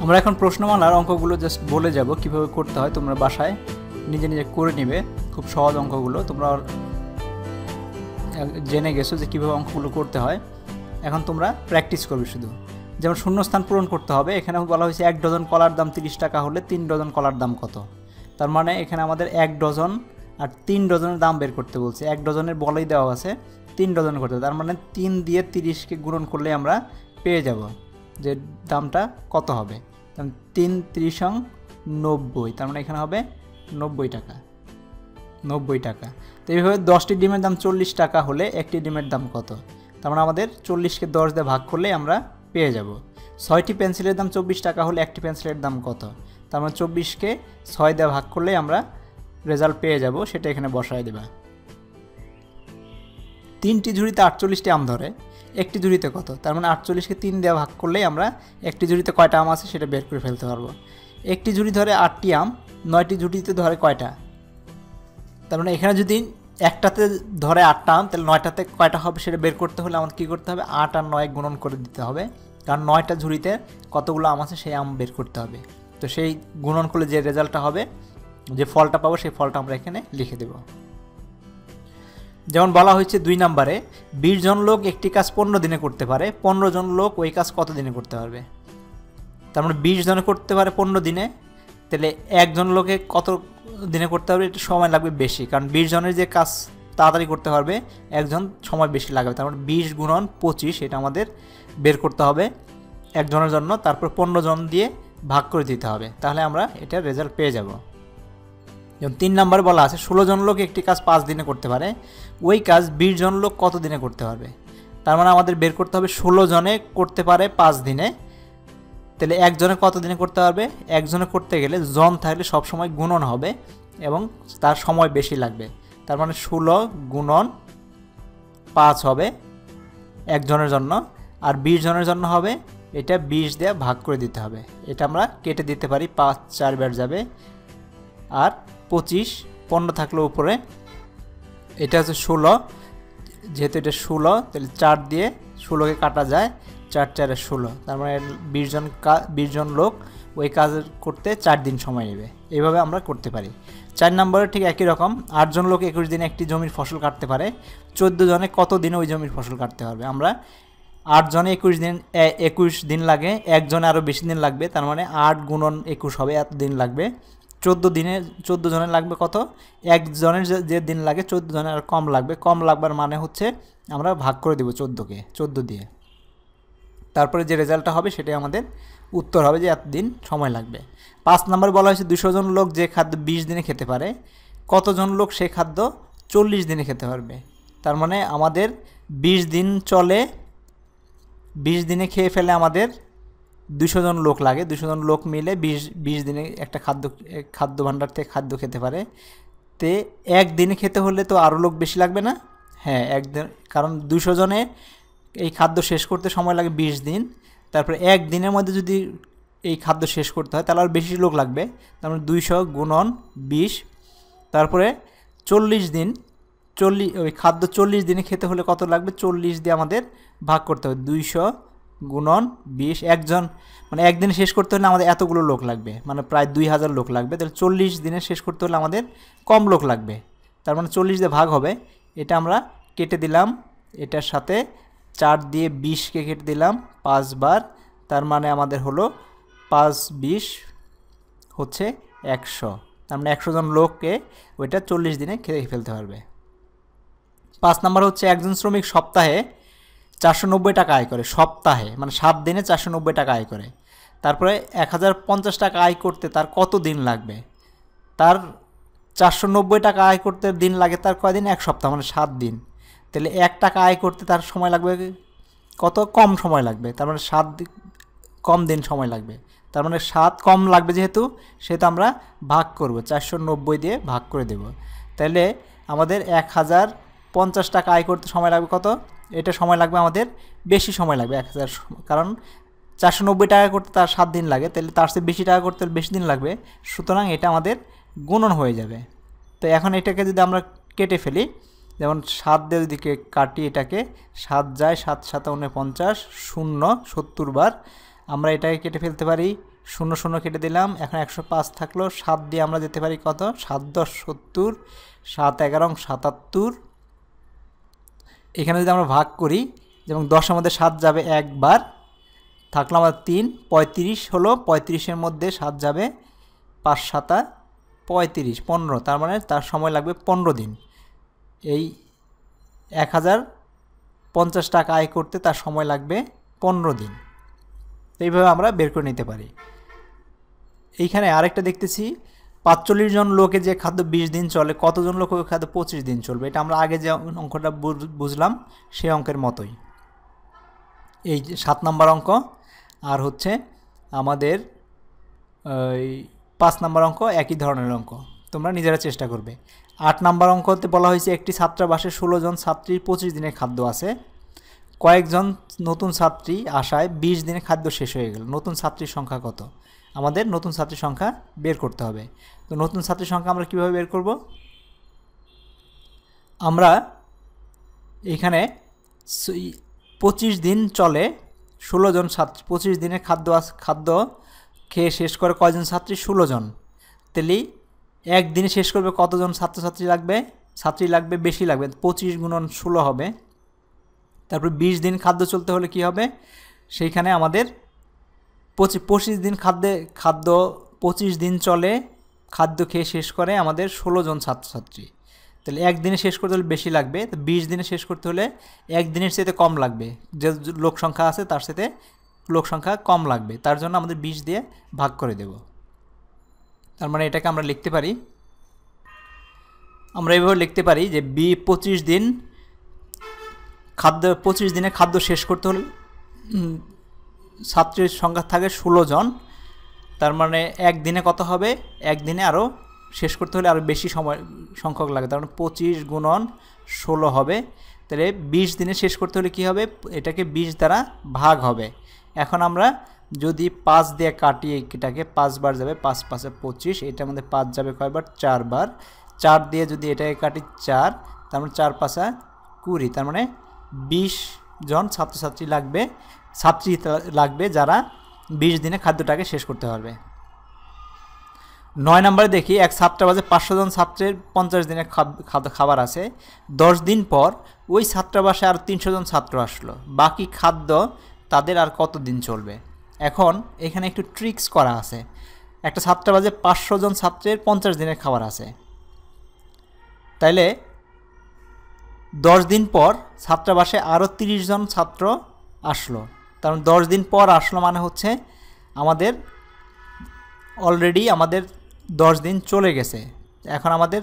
আমরা এখন প্রশ্নমালার অঙ্কগুলো জাস্ট বলে যাব কিভাবে করতে হয়, তোমরা বাসায় নিজে নিজে করে নেবে। খুব সহজ অঙ্কগুলো, তোমরা জেনে গেছো যে কীভাবে অঙ্কগুলো করতে হয়। এখন তোমরা প্র্যাকটিস করবে শুধু। যেমন শূন্যস্থান পূরণ করতে হবে। এখানে বলা হয়েছে 1 ডজন কলার দাম 30 টাকা হলে 3 ডজন কলার দাম কত। তার মানে এখানে আমাদের 1 ডজন আর 3 ডজনের দাম বের করতে বলছে। 1 ডজনের বলেই দেওয়া আছে, 3 ডজন করতে, তার মানে 3 দিয়ে 30কে গুণন করলে আমরা পেয়ে যাব যে দামটা কত হবে। 3 30 90, তার মানে এখানে হবে 90 টাকা। 90 টাকা। তো এইভাবে 10টি ডিমের দাম 40 টাকা হলে একটি ডিমের দাম কত। তার মানে আমাদের 40কে 10 দিয়ে ভাগ করলে আমরা পেয়ে যাব। 6টি পেন্সিলের দাম 24 টাকা হলে একটি পেন্সিলের দাম কত। তার মানে 24কে 6 দিয়ে ভাগ করলে আমরা রেজাল্ট পেয়ে যাব, সেটা এখানে বসায় দেবা। 3টি ঝুড়িতে 48টি আম ধরে, একটি ঝুড়িতে কত। তার মানে 48কে 3 দিয়ে ভাগ করলেই আমরা একটি ঝুড়িতে কয়টা আম আছে সেটা বের করে ফেলতে পারবো। একটি ঝুড়ি ধরে 8টি আম, 9টি ঝুড়িতে ধরে কয়টা। তার মানে এখানে যদি একটাতে ধরে 8টা আম, তাহলে 9টাতে কয়টা হবে সেটা বের করতে হলে আমাদের কী করতে হবে, 8 আর 9 গুণন করে দিতে হবে। কারণ 9টা ঝুড়িতে কতগুলো আম আছে সেই আম বের করতে হবে। তো সেই গুণন করলে যে রেজাল্টটা হবে, যে ফলটা পাবো, সেই ফলটা আমরা এখানে লিখে দেব। যেমন বলা হয়েছে 2 নম্বরে 20 জন লোক একটি কাজ 15 দিনে করতে পারে, 15 জন লোক ওই কাজ কত দিনে করতে পারবে। তার মানে 20 জনে করতে পারে 15 দিনে, তাহলে একজন লোকে কত দিনে করতে পারবে, একটু সময় লাগবে বেশি। কারণ 20 জনের যে কাজ তাড়াতাড়ি করতে পারবে, একজন সময় বেশি লাগবে। তার মানে 20 গুণন 25 এটা আমাদের বের করতে হবে একজনের জন্য। তারপর 15 জন দিয়ে ভাগ করে দিতে হবে, তাহলে আমরা এটার রেজাল্ট পেয়ে যাব। যেমন 3 নম্বরে বলা আছে 16 জন লোক একটি কাজ 5 দিনে করতে পারে, ওই কাজ 20 জন লোক কত দিনে করতে পারবে। তার মানে আমাদের বের করতে হবে 16 জনে করতে পারে 5 দিনে, তাহলে একজনে কত দিনে করতে পারবে। একজনে করতে গেলে জন থাকলে সবসময় গুণন হবে এবং তার সময় বেশি লাগবে। তার মানে 16 গুণন 5 হবে একজনের জন্য, আর 20 জনের জন্য হবে এটা 20 দিয়ে ভাগ করে দিতে হবে। এটা আমরা কেটে দিতে পারি, 5 4 বার যাবে, আর 25 15 থাকলে উপরে এটা হচ্ছে 16, যেহেতু এটা 16 তাহলে 4 দিয়ে 16কে কাটা যায়, 4 4 16। তার মানে 20 জন লোক ওই কাজ করতে 4 দিন সময় নেবে। এইভাবে আমরা করতে পারি। 4 নম্বরে ঠিক একই রকম 8 জন লোক 21 দিনে একটি জমির ফসল কাটতে পারে, 14 জনে কত দিনে ওই জমির ফসল কাটতে পারবে। আমরা 8 জনে 21 দিন লাগে, একজনে আরও বেশি দিন লাগবে। তার মানে 8 গুণন 21 হবে, এত দিন লাগবে। 14 জনের লাগবে কত, একজনের যে দিন লাগে 14 জনের আর কম লাগবে। কম লাগবার মানে হচ্ছে আমরা ভাগ করে দেবো 14 দিয়ে। তারপরে যে রেজাল্টটা হবে সেটাই আমাদের উত্তর হবে যে এত দিন সময় লাগবে। 5 নম্বর বলা হয়েছে 200 জন লোক যে খাদ্য 20 দিনে খেতে পারে, কতজন লোক সেই খাদ্য 40 দিনে খেতে পারবে। তার মানে আমাদের 20 দিন চলে, 20 দিনে খেয়ে ফেলে আমাদের 200 জন লোক লাগে। 200 জন লোক মিলে 20 দিনে একটা খাদ্য ভাণ্ডার থেকে খাদ্য খেতে পারে। তে একদিনে খেতে হলে তো আরও লোক বেশি লাগবে না। হ্যাঁ, একদিন, কারণ 200 জনে এই খাদ্য শেষ করতে সময় লাগে 20 দিন। তারপরে একদিনের মধ্যে যদি এই খাদ্য শেষ করতে হয় তাহলে আর বেশি লোক লাগবে। তারপরে 200 গুণন 20, তারপরে 40 দিন, ওই খাদ্য 40 দিনে খেতে হলে কত লাগবে, 40 দিয়ে আমাদের ভাগ করতে হবে। 200 গুণন 20, একজন মানে একদিনে শেষ করতে হলে আমাদের এতগুলো লোক লাগবে, মানে প্রায় 2000 লোক লাগবে। তাহলে 40 দিনে শেষ করতে হলে আমাদের কম লোক লাগবে। তার মানে 40 দিয়ে ভাগ হবে, এটা আমরা কেটে দিলাম। এটার সাথে 4 দিয়ে 20কে কেটে দিলাম 5 বার। তার মানে আমাদের হলো 5 20 হচ্ছে 100। তার মানে 100 জন লোককে ওইটা 40 দিনে খেয়ে ফেলতে পারবে। 5 নম্বর হচ্ছে একজন শ্রমিক সপ্তাহে 490 টাকা আয় করে, সপ্তাহে মানে 7 দিনে 490 টাকা আয় করে। তারপরে 1050 টাকা আয় করতে তার কত দিন লাগবে। তার 490 টাকা আয় করতে দিন লাগে তার কয়দিন, 1 সপ্তাহ মানে 7 দিন। তাহলে 1 টাকা আয় করতে তার সময় লাগবে কত, কম সময় লাগবে। তার মানে 7 কম দিন সময় লাগবে। তার মানে 7 কম লাগবে যেহেতু, সেটা আমরা ভাগ করব, 490 দিয়ে ভাগ করে দেব। তাহলে আমাদের 1050 টাকা আয় করতে সময় লাগবে কত, এটা সময় লাগবে আমাদের বেশি সময় লাগবে 1000, কারণ 490 টাকা করতে তার 7 দিন লাগে, তাহলে তার চেয়ে বেশি টাকা করতে বেশি দিন লাগবে। সুতরাং এটা আমাদের গুণন হয়ে যাবে। তো এখন এটাকে যদি আমরা কেটে ফেলি, যেমন 7 দিয়ে যদি কাটি, এটাকে 7 যায় 7 7 49, 0 70 বার আমরা এটাকে কেটে ফেলতে পারি শূন্য শূন্য কেটে দিলাম। এখন 105 থাকলো, 7 দিয়ে আমরা যেতে পারি কত, 7 10 70, 7 11 77। এখানে যদি আমরা ভাগ করি, যেমন 10-এর মধ্যে 7 যাবে একবার, থাকলো আমাদের 3, 35 হলো, 35-এর মধ্যে 7 যাবে, 5 7 35, 15, তার মানে তার সময় লাগবে 15 দিন। এই 1050 টাকা আয় করতে তার সময় লাগবে 15 দিন। এইভাবে আমরা বের করে নিতে পারি। এইখানে আরেকটা দেখতেছি, 45 জন লোকে যে খাদ্য 20 দিন চলে, কতজন লোক ওই খাদ্য 25 দিন চলবে। এটা আমরা আগে যে অঙ্কটা বুঝলাম সেই অঙ্কের মতোই। এই 7 নম্বর অঙ্ক, আর হচ্ছে আমাদের 5 নম্বর অঙ্ক একই ধরনের অঙ্ক, তোমরা নিজেরা চেষ্টা করবে। 8 নম্বর অঙ্কতে বলা হয়েছে একটি ছাত্রাবাসে 16 জন ছাত্রীর 25 দিনের খাদ্য আছে। কয়েকজন নতুন ছাত্রী আসায় 20 দিনে খাদ্য শেষ হয়ে গেল। নতুন ছাত্রীর সংখ্যা কত? আমাদের নতুন ছাত্রীর সংখ্যা বের করতে হবে। তো নতুন ছাত্রীর সংখ্যা আমরা কিভাবে বের করব? আমরা এখানে 25 দিন চলে, 16 জন ছাত্রী, 25 দিনের খাদ্য খেয়ে শেষ করে কয়জন ছাত্রী? 16 জন। তাহলে একদিনে শেষ করবে কতজন ছাত্রছাত্রী লাগবে? ছাত্রী লাগবে, বেশি লাগবে, 25 গুণন 16 হবে। তারপর 20 দিন খাদ্য চলতে হলে কি হবে? সেইখানে আমাদের 25 দিন খাদ্য 25 দিন চলে, খাদ্য খেয়ে শেষ করে আমাদের 16 জন ছাত্রছাত্রী। তাহলে একদিনে শেষ করতে হলে বেশি লাগবে, তো 20 দিনে শেষ করতে হলে একদিনের সাথে কম লাগবে। যে লোক সংখ্যা আছে তার সাথে লোক সংখ্যা কম লাগবে, তার জন্য আমাদের 20 দিয়ে ভাগ করে দেব। তার মানে এটাকে আমরা লিখতে পারি, আমরা এইভাবে লিখতে পারি যে 25 দিনে খাদ্য শেষ করতে হলে ছাত্রীর সংখ্যা থাকে 16 জন। তার মানে একদিনে কত হবে? একদিনে আরও শেষ করতে হলে আরও বেশি সময় সংখ্যক লাগে, তার মানে 25 গুণন 16 হবে। তাহলে 20 দিনে শেষ করতে হলে কী হবে? এটাকে 20 দ্বারা ভাগ হবে। এখন আমরা যদি 5 দিয়ে কাটি, এটাকে 5 বার যাবে, 5 5 25, এটার মধ্যে 5 যাবে কয়বার? 4 বার। 4 দিয়ে যদি এটাকে কাটি 4, তার মানে 4 5 20, তার মানে 20 জন ছাত্রছাত্রী লাগবে যারা 20 দিনে খাদ্যটাকে শেষ করতে পারবে। 9 নম্বরে দেখি, এক ছাত্রাবাসে 500 জন ছাত্রের 50 দিনের খাবার আছে। 10 দিন পর ওই ছাত্রাবাসে আর 300 জন ছাত্র আসলো, বাকি খাদ্য তাদের আর কত দিন চলবে? এখন এখানে একটু ট্রিক্স করা আছে। একটা ছাত্রাবাসে 500 জন ছাত্রের 50 দিনের খাবার আছে, তাইলে 10 দিন পর ছাত্রাবাসে আরও 30 জন ছাত্র আসলো। কারণ 10 দিন পর আসলো মানে হচ্ছে আমাদের অলরেডি 10 দিন চলে গেছে। এখন আমাদের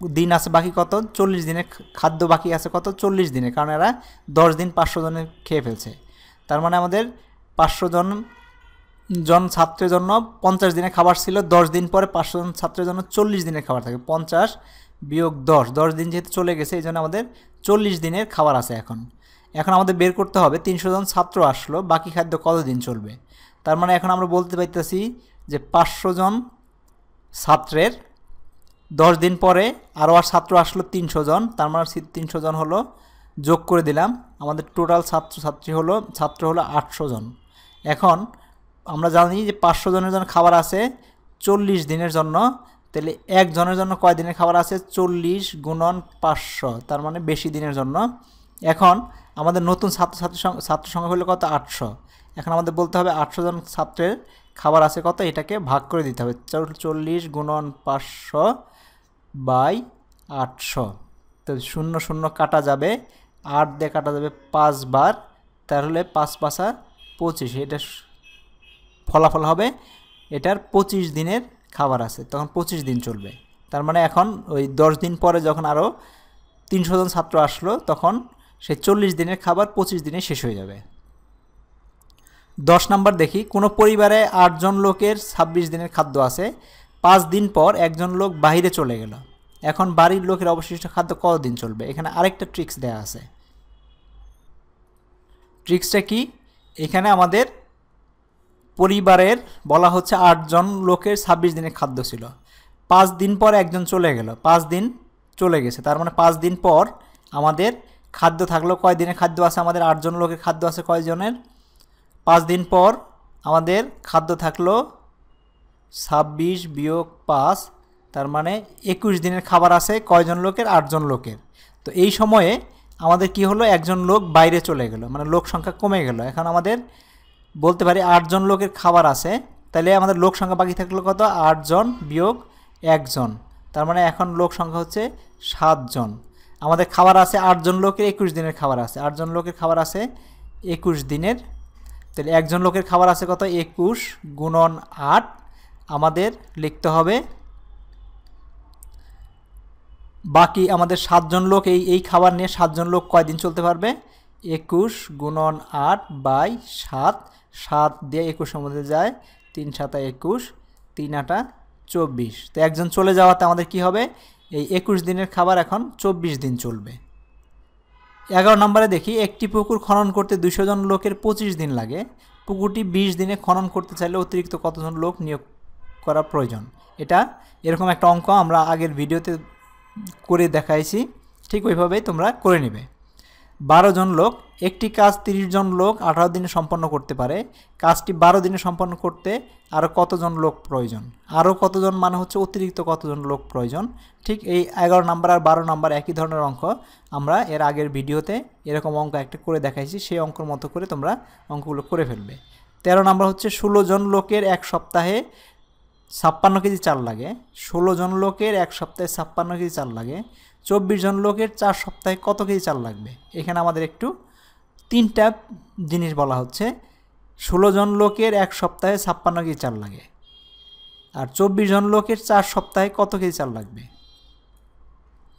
দিন আছে বাকি কত? 40 দিনের খাদ্য বাকি আছে কত? 40 দিনে, কারণ এরা 10 দিন 500 জনে খেয়ে ফেলছে। তার মানে আমাদের 500 জন ছাত্রের জন্য 50 দিনের খাবার ছিল, 10 দিন পরে 500 জন ছাত্রের জন্য 40 দিনের খাবার থাকে। 50 বিয়োগ 10 দিন যেহেতু চলে গেছে, এই জন্য আমাদের 40 দিনের খাবার আছে। এখন আমাদের বের করতে হবে 300 জন ছাত্র আসলো, বাকি খাদ্য কতদিন চলবে। তার মানে এখন আমরা বলতে পারতেছি যে 500 জন ছাত্রের 10 দিন পরে আরও ছাত্র আসলো 300 জন, তার মানে 300 জন হলো, যোগ করে দিলাম, আমাদের টোটাল ছাত্র হলো 800 জন। এখন আমরা জানি যে 500 জনের জন্য খাবার আছে 40 দিনের জন্য, তাহলে একজনের জন্য কয় দিনের খাবার আছে? 40 গুণন 500, তার মানে বেশি দিনের জন্য। এখন আমাদের নতুন ছাত্র সংখ্যা হলো কত? 800। এখন আমাদের বলতে হবে 800 জন ছাত্রের খাবার আছে কত, এটাকে ভাগ করে দিতে হবে। 40 গুণন 500 বাই 800, তো 0 0 কাটা যাবে, 8 দিয়ে কাটা যাবে 5 বার, তাহলে 5 5 25, এটা ফলাফল হবে এটার 25 দিনের খাবার আছে, তখন 25 দিন চলবে। তার মানে এখন ওই 10 দিন পরে যখন আরও 300 জন ছাত্র আসলো, তখন সেই 40 দিনের খাবার 25 দিনে শেষ হয়ে যাবে। 10 নম্বর দেখি, কোনো পরিবারে 8 জন লোকের 26 দিনের খাদ্য আছে। 5 দিন পর একজন লোক বাইরে চলে গেল, এখন বাড়ির লোকের অবশিষ্ট খাদ্য কতদিন চলবে? এখানে আরেকটা ট্রিক্স দেওয়া আছে। ট্রিক্সটা কি? এখানে আমাদের পরিবারের বলা হচ্ছে 8 জন লোকের 26 দিনের খাদ্য ছিল, 5 দিন পর একজন চলে গেল, 5 দিন চলে গেছে, তার মানে 5 দিন পর আমাদের খাদ্য থাকলো কয় দিনের খাদ্য আছে? আমাদের 8 জন লোকের খাদ্য আছে কয়জনের? 5 দিন পর আমাদের খাদ্য থাকলো 26 বিয়োগ 5, তার মানে 21 দিনের খাবার আছে কয়জন লোকের? 8 জন লোকের। তো এই সময়ে আমাদের কি হলো, একজন লোক বাইরে চলে গেল, মানে লোক সংখ্যা কমে গেল। এখন আমাদের বলতে পারি 8 জন লোকের খাবার আছে, তাহলে আমাদের লোক সংখ্যা বাকি থাকলো কত? 8 জন বিয়োগ 1 জন, তার মানে এখন লোক সংখ্যা হচ্ছে 7 জন। আমাদের খাবার আছে 8 জন লোকের 21 দিনের খাবার আছে, 8 জন লোকের খাবার আছে 21 দিনের, তাহলে একজন লোকের খাবার আছে কত? 21 গুণন 8, আমাদের লিখতে হবে বাকি আমাদের 7 জন লোক এই খাবার নিয়ে 7 জন লোক কয়দিন চলতে পারবে? 21 গুণন 8 বাই 7, 7 দিয়ে 21 মধ্যে যায়, 3 7 21, 3 8 24। তো একজন চলে যাওয়াতে আমাদের কি হবে? এই 21 দিনের খাবার এখন 24 দিন চলবে। 11 নম্বরে দেখি, একটি পুকুর খনন করতে 200 জন লোকের 25 দিন লাগে। পুকুরটি 20 দিনে খনন করতে চাইলে অতিরিক্ত কতজন লোক নিয়োগ করা প্রয়োজন? এটা এরকম একটা অঙ্ক আমরা আগের ভিডিওতে করে দেখাইছি, ঠিক ওইভাবেই তোমরা করে নেবে। 12 জন লোক, একটি কাজ 30 জন লোক 18 দিনে সম্পন্ন করতে পারে। কাজটি 12 দিনে সম্পন্ন করতে আরও কতজন লোক প্রয়োজন? আরও কতজন মানে হচ্ছে অতিরিক্ত কতজন লোক প্রয়োজন। ঠিক এই 11 নাম্বার আর 12 নাম্বার একই ধরনের অঙ্ক আমরা এর আগের ভিডিওতে এরকম অঙ্ক একটা করে দেখাইছি, সেই অঙ্কর মতো করে তোমরা অঙ্কগুলো করে ফেলবে। 13 নাম্বার হচ্ছে 16 জন লোকের এক সপ্তাহে 56 কেজি চাল লাগে। 16 জন লোকের এক সপ্তাহে 56 কেজি চাল লাগে। 24 জন লোকের 4 সপ্তাহে কত কেজি চাল লাগবে? এখানে আমাদের একটু 3টা জিনিস বলা হচ্ছে। 16 জন লোকের এক সপ্তাহে 56 কেজি চাল লাগে, আর 24 জন লোকের 4 সপ্তাহে কত কেজি চাল লাগবে?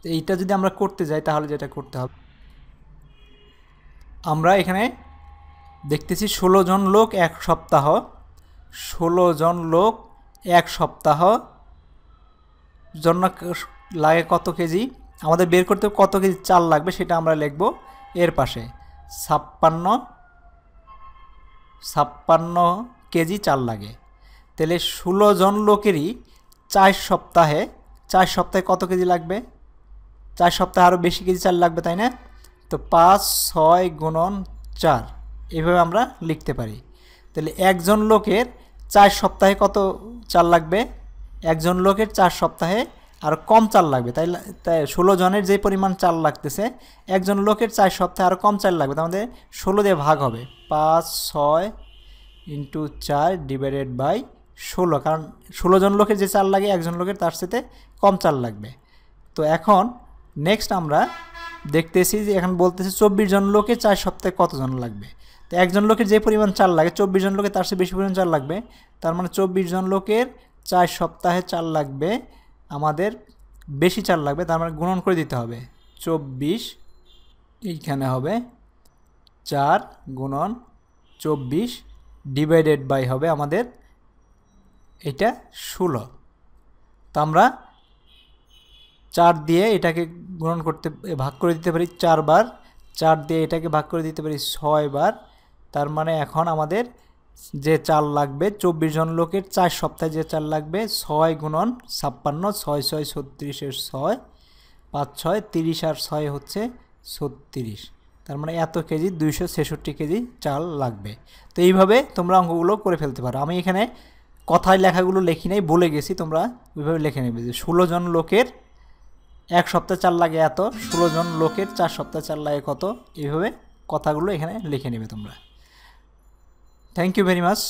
তো এইটা যদি আমরা করতে যাই তাহলে যেটা করতে হবে, আমরা এখানে দেখতেছি 16 জন লোক এক সপ্তাহ, 16 জন লোক এক সপ্তাহ জন্য লাগে কত কেজি? আমাদের বের করতে কত কেজি চাল লাগবে সেটা আমরা লিখব এর পাশে। 56 কেজি চাল লাগে। তাহলে 16 জন লোকেরই 4 সপ্তাহে কত কেজি লাগবে? 4 সপ্তাহে আরও বেশি কেজি চাল লাগবে, তাই না? তো 5 6 গুণন 4 এইভাবে আমরা লিখতে পারি। তাহলে একজন লোকের 4 সপ্তাহে কত চাল লাগবে? একজন লোকের 4 সপ্তাহে আর কম চাল লাগবে, তাই 16 জনের যে পরিমাণ চাল লাগতেছে একজন লোকের 4 সপ্তাহে আরও কম চাল লাগবে, তার মধ্যে 16 দিয়ে ভাগ হবে, 5 6 × 4 ডিভাইডেড বাই 16, কারণ 16 জন লোকের যে চাল লাগে একজন লোকের তার সাথে কম চাল লাগবে। তো এখন নেক্সট আমরা দেখতেছি যে এখন বলতেছে 24 জন লোকে 4 সপ্তাহে কতজন লাগবে। তো একজন লোকের যে পরিমাণ চাল লাগে 24 জন লোকের তার চেয়ে বেশি পরিমাণ চাল লাগবে, তার মানে 24 জন লোকের 4 সপ্তাহে চাল লাগবে, আমাদের বেশি চাল লাগবে, তার মানে গুণন করে দিতে হবে। 24 এইখানে হবে 4 গুণন 24 ডিভাইডেড বাই হবে আমাদের এটা 16। তো আমরা 4 দিয়ে এটাকে গুণন করতে ভাগ করে দিতে পারি 4 বার, 4 দিয়ে এটাকে ভাগ করে দিতে পারি 6 বার, তার মানে এখন আমাদের যে চাল লাগবে 24 জন লোকের 4 সপ্তাহে যে চাল লাগবে 6 গুণন 56, 6 6 36 6, 5 6 30 আর 6 হচ্ছে 36, তার মানে এত কেজি 266 কেজি চাল লাগবে। তো এইভাবে তোমরা অঙ্কগুলো করে ফেলতে পারো। আমি এখানে কথায় লেখাগুলো লিখি নাই, বলে গেছি, তোমরা ওইভাবে লিখে নেবে যে 16 জন লোকের 1 সপ্তাহ চাল লাগে এত, 16 জন লোকের 4 সপ্তাহ চাল লাগে কত, এইভাবে কথাগুলো এখানে লিখে নেবে তোমরা। Thank you very much.